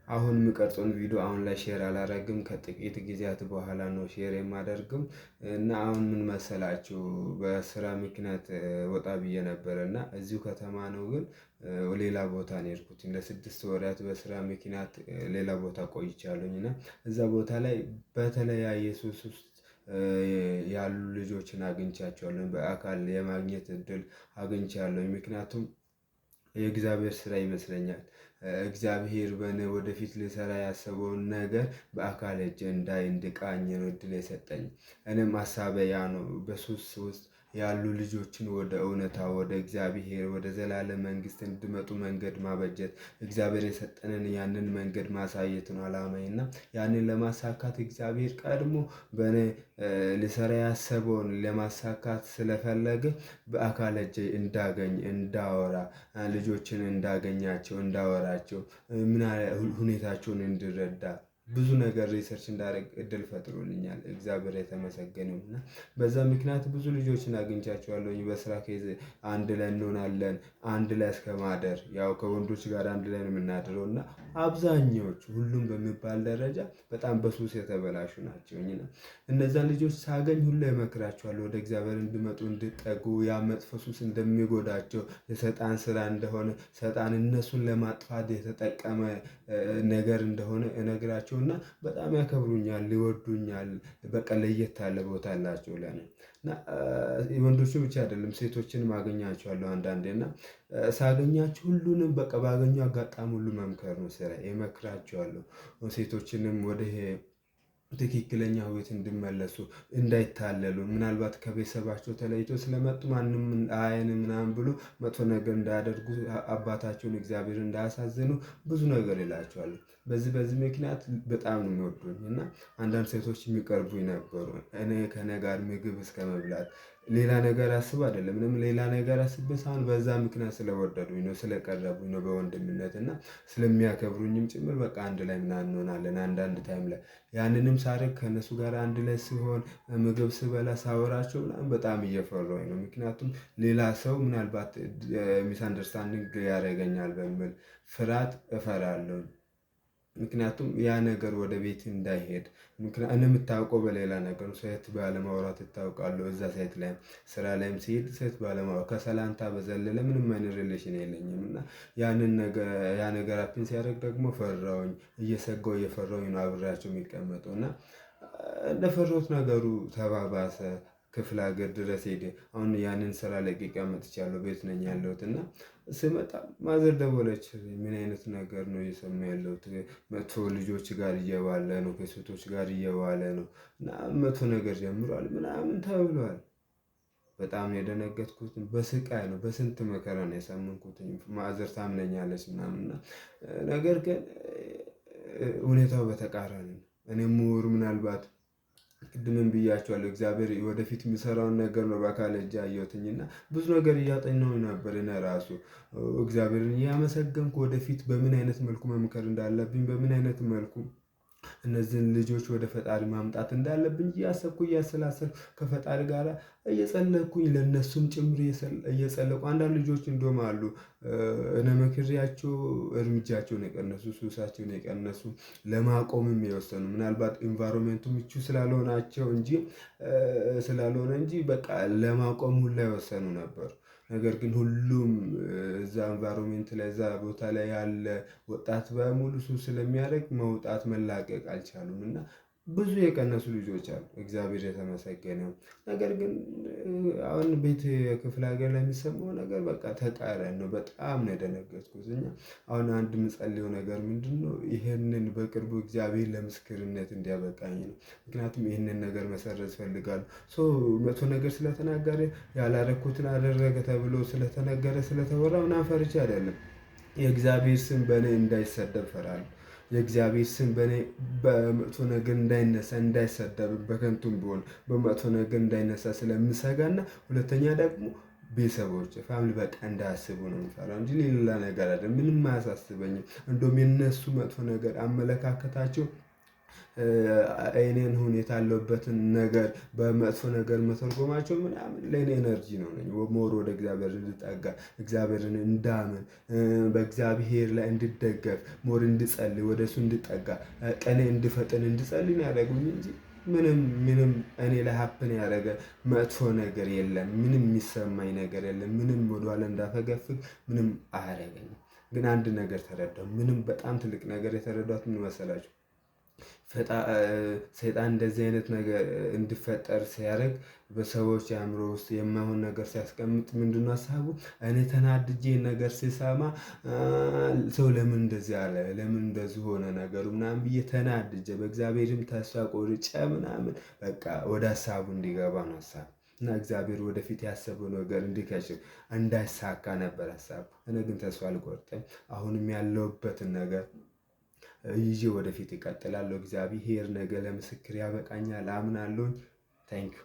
አሁን የምቀርጸውን ቪዲዮ አሁን ላይ ሼር አላረግም። ከጥቂት ጊዜያት በኋላ ነው ሼር የማደርግም። እና አሁን ምን መሰላችሁ በስራ ምክንያት ወጣ ብዬ ነበረ እና እዚሁ ከተማ ነው ግን ሌላ ቦታ ነው የሄድኩት። ለስድስት ወራት በስራ ምክንያት ሌላ ቦታ ቆይቻለሁኝ እና እዛ ቦታ ላይ በተለያየ ሱስ ውስጥ ያሉ ልጆችን አግኝቻቸዋለሁ። በአካል የማግኘት እድል አግኝቻለሁኝ። ምክንያቱም የእግዚአብሔር ስራ ይመስለኛል። እግዚአብሔር በእኔ ወደፊት ሊሰራ ያሰበውን ነገር በአካል ሄጄ እንዳይ እንድቃኝ ነው እድል የሰጠኝ። እኔም ሀሳቤ ያ ነው። በሱስ ውስጥ ያሉ ልጆችን ወደ እውነታ፣ ወደ እግዚአብሔር፣ ወደ ዘላለም መንግስት እንዲመጡ መንገድ ማበጀት፣ እግዚአብሔር የሰጠንን ያንን መንገድ ማሳየት ነው አላማዬ። እና ያንን ለማሳካት እግዚአብሔር ቀድሞ በእኔ ሊሰራ ያሰበውን ለማሳካት ስለፈለገ በአካል ሄጄ እንዳገኝ፣ እንዳወራ፣ ልጆችን እንዳገኛቸው፣ እንዳወራቸው፣ ምን ሁኔታቸውን እንድረዳ ብዙ ነገር ሪሰርች እንዳደርግ እድል ፈጥሮልኛል። እግዚአብሔር የተመሰገነ ይሁን። እና በዛ ምክንያት ብዙ ልጆችን አግኝቻቸዋለሁኝ። በስራ ኬዝ አንድ ላይ እንሆናለን። አንድ ላይ እስከ ማደር ያው ከወንዶች ጋር አንድ ላይ ነው የምናድረው እና አብዛኛዎቹ ሁሉም በሚባል ደረጃ በጣም በሱስ የተበላሹ ናቸው። እነዛን ልጆች ሳገኝ ሁሌ እመክራቸዋለሁ ወደ እግዚአብሔር እንዲመጡ፣ እንዲጠጉ፣ ያ መጥፎ ሱስ እንደሚጎዳቸው፣ የሰይጣን ስራ እንደሆነ፣ ሰይጣን እነሱን ለማጥፋት የተጠቀመ ነገር እንደሆነ እነግራቸው እና በጣም ያከብሩኛል፣ ይወዱኛል። በቃ ለየት ያለ ቦታ አላቸው ለኔ። እና ወንዶቹ ብቻ አይደለም ሴቶችንም አገኛቸዋለሁ አንዳንዴ እና ሳገኛቸው ሁሉንም በቃ ባገኘው አጋጣሚ ሁሉ መምከር ነው ስራዬ። እመክራቸዋለሁ ሴቶችንም ወደ ትክክለኛ ህይወት እንዲመለሱ፣ እንዳይታለሉ፣ ምናልባት ከቤተሰባቸው ተለይቶ ስለመጡ ማንም አይን ምናምን ብሎ መጥፎ ነገር እንዳያደርጉ፣ አባታቸውን እግዚአብሔር እንዳያሳዝኑ ብዙ ነገር ይላቸዋል። በዚህ ምክንያት በጣም ነው የሚወዱኝ እና አንዳንድ ሴቶች የሚቀርቡኝ ነበሩ። እኔ ከእኔ ጋር ምግብ እስከ መብላት ሌላ ነገር አስብ አይደለም፣ ምንም ሌላ ነገር አስቤ ሳይሆን በዛ ምክንያት ስለወደዱኝ ነው፣ ስለቀረቡኝ ነው በወንድምነት እና ስለሚያከብሩኝም ጭምር በቃ አንድ ላይ ምናምን እንሆናለን። አንዳንድ ታይም ላይ ያንንም ሳደርግ ከእነሱ ጋር አንድ ላይ ሲሆን ምግብ ስበላ ሳወራቸው ምናምን በጣም እየፈራሁኝ ነው። ምክንያቱም ሌላ ሰው ምናልባት ሚስ አንደርስታንዲንግ ያደርገኛል በሚል ፍርሃት እፈራለሁ። ምክንያቱም ያ ነገር ወደ ቤት እንዳይሄድ እኔ የምታውቀው በሌላ ነገር ሴት ባለማውራት እታወቃለሁ። እዛ ሴት ላይም ስራ ላይም ሲሄድ ሴት ባለማውራት ከሰላምታ በዘለለ ምንም አይነት ሪሌሽን የለኝም እና ያ ነገር አፕን ሲያደርግ ደግሞ ፈራሁኝ። እየፈራሁኝ ነው አብሬያቸው የሚቀመጠው እና እንደፈራሁት ነገሩ ተባባሰ። ክፍለ ሀገር ድረስ ሄደ። አሁን ያንን ስራ ለቅቄ መጥቻለሁ። ቤት ነኝ ያለሁት እና ስመጣ ማዘር ደወለች። ምን አይነት ነገር ነው እየሰማ ያለሁት? መጥፎ ልጆች ጋር እየዋለ ነው፣ ከሴቶች ጋር እየዋለ ነው እና መጥፎ ነገር ጀምሯል ምናምን ተብሏል። በጣም የደነገጥኩት በስቃይ ነው፣ በስንት መከራ ነው የሰማሁት። ማዘር ታምነኛለች ምናምን እና ነገር ግን ሁኔታው በተቃራኒ ነው። እኔም ምሁር ምናልባት ቅድምም ብያቸዋለሁ እግዚአብሔር ወደፊት የሚሰራውን ነገር ነው በአካል እጅ አየሁትኝ እና ብዙ ነገር እያጠናሁ ነበር። እኔ ራሱ እግዚአብሔርን እያመሰገንኩ ወደፊት በምን አይነት መልኩ መምከር እንዳለብኝ፣ በምን አይነት መልኩ እነዚህን ልጆች ወደ ፈጣሪ ማምጣት እንዳለብኝ እያሰብኩ እያሰላሰልኩ ከፈጣሪ ጋር እየጸለይኩኝ ለእነሱም ጭምር እየጸለይኩ አንዳንድ ልጆች እንደውም አሉ እኔ መክሬያቸው እርምጃቸውን የቀነሱ፣ ሱሳቸውን የቀነሱ፣ ለማቆምም የወሰኑ ምናልባት ኢንቫይሮንመንቱ ምቹ ስላልሆነ እንጂ በቃ ለማቆም ሁላ የወሰኑ ነበሩ። ነገር ግን ሁሉም እዛ ኢንቫይሮንመንት ላይ እዛ ቦታ ላይ ያለ ወጣት በሙሉ ሱስ ስለሚያደርግ መውጣት መላቀቅ አልቻሉም እና ብዙ የቀነሱ ልጆች አሉ። እግዚአብሔር የተመሰገነ ይሁን። ነገር ግን አሁን ቤት ክፍለ ሀገር ላይ የሚሰማው ነገር በቃ ተቃራኒ ነው። በጣም ነው የደነገጥኩት። አሁን አንድ የምጸልየው ነገር ምንድነው? ይሄንን በቅርቡ እግዚአብሔር ለምስክርነት እንዲያበቃኝ ነው። ምክንያቱም ይሄንን ነገር መሰረዝ እፈልጋለሁ። መጥፎ ነገር ስለተናገረ ያላረኩትን አደረገ ተብሎ ስለተነገረ ስለተወራ ምናምን ፈርቼ አይደለም። የእግዚአብሔር ስም በእኔ እንዳይሰደብ እፈራለሁ። የእግዚአብሔር ስም በእኔ በመጥፎ ነገር እንዳይነሳ፣ እንዳይሰደብ፣ በከንቱም ቢሆን በመጥፎ ነገር እንዳይነሳ ስለምሰጋና ሁለተኛ ደግሞ ቤተሰቦች ፋሚሊ በቃ እንዳያስቡ ነው የምፈራው እንጂ ሌላ ነገር አይደለም። ምንም አያሳስበኝም። እንደውም የነሱ መጥፎ ነገር አመለካከታቸው እኔን ሁኔታ ያለሁበትን ነገር በመጥፎ ነገር መተርጎማቸው ምናምን ለእኔ ኤነርጂ ነው ነኝ ሞር ወደ እግዚአብሔር እንድጠጋ እግዚአብሔርን እንዳምን በእግዚአብሔር ላይ እንድደገፍ ሞር እንድጸልይ ወደ እሱ እንድጠጋ ቀኔ እንድፈጥን እንድጸልይ ነው ያደረጉኝ እንጂ ምንም እኔ ላይ ሀፕን ያደረገ መጥፎ ነገር የለም። ምንም የሚሰማኝ ነገር የለም። ምንም ወደኋላ እንዳፈገፍግ ምንም አያደርገኝም። ግን አንድ ነገር ተረዳሁ። ምንም በጣም ትልቅ ነገር የተረዳሁት ምን መሰላችሁ? ሰይጣን እንደዚህ አይነት ነገር እንዲፈጠር ሲያደርግ በሰዎች አእምሮ ውስጥ የማይሆን ነገር ሲያስቀምጥ ምንድነው ሀሳቡ? እኔ ተናድጄ ነገር ሲሰማ ሰው ለምን እንደዚህ አለ፣ ለምን እንደዚህ ሆነ ነገሩ ምናምን ብዬ ተናድጄ በእግዚአብሔርም ተስፋ ቆርጬ ምናምን በቃ ወደ ሀሳቡ እንዲገባ ነው ሀሳብ እና እግዚአብሔር ወደፊት ያሰበው ነገር እንዲከሽፍ እንዳይሳካ ነበር ሀሳቡ። እኔ ግን ተስፋ አልቆርጥም። አሁንም ያለሁበትን ነገር ይዤ ወደፊት እቀጥላለሁ። እግዚአብሔር ነገ ለምስክር ያበቃኛል አምናለሁ። ታንኪዩ